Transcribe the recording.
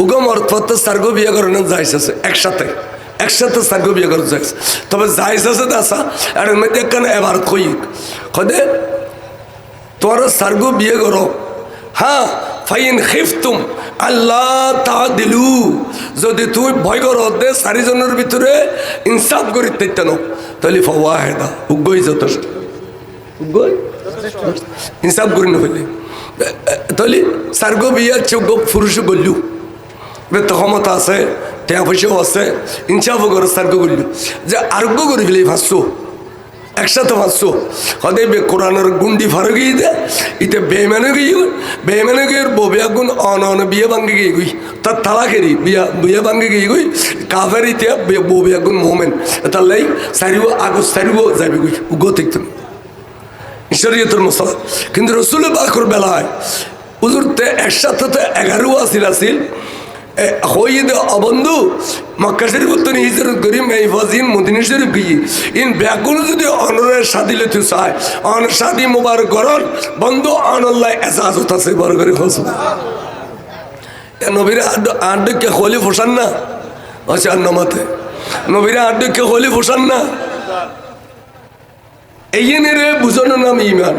উগম অর্থ সার্গ বিয়ে করানো যাইছে একসাথে একসাথে সার্গ বিয়ে করা যাইছে তবে যাইছে দাসা আর মধ্যে একখান এবার কই কদে তোরা সার্গ বিয়ে করো হ্যাঁ ফাইন খিফতুম আল্লাহ তাআদিলু যদি তুই ভয় করো দে চারিজনের ভিতরে ইনসাফ করি তেতেন তাহলে ফাওয়াহিদা উগই যথেষ্ট উগই ইনসাফ করি না হইলে তাহলে সার্গ বিয়ে চোখ পুরুষ গল্লু ক্ষমতা আছে টাকা পয়সাও আছে ইনসাফও করে সার্গ করলু যে আরোগ্য করে গেলে ভাসছো একসাথে ভাসছো হদে বে কোরআনের গুন্ডি ফারো গিয়ে দে ইতে বেমানে গিয়ে ববিয়া গুণ অন বিয়ে ভাঙ্গে গিয়ে গই তার তালাকেরই বিয়ে ভাঙ্গে গিয়ে গই কাফের ইতে ববিয়া গুণ মোমেন তার লাই সারিব আগস্ট সারিব যাবি গই উগো দেখতে শরীয়তের মশলা কিন্তু রসুল বাকর বেলায় হুজুরতে একসাথে তো 11 আসিল হয়ে দে অবন্ধু মক্কা শরীফ উত্তর হিজরত করি মেহফাজিন মদিনা শরীফ গিয়ে ইন ব্যাগুন যদি অনরের শাদি লইতে চায় অন শাদি মুবারক করন বন্ধু অনল্লাহ এজাজত আছে বড় করে খোঁজ নবীর আড্ডকে খলি ফোসান না আছে আন্নমতে নবীর আড্ডকে খলি ফোসান না এই রে বুঝানোর নাম ইমান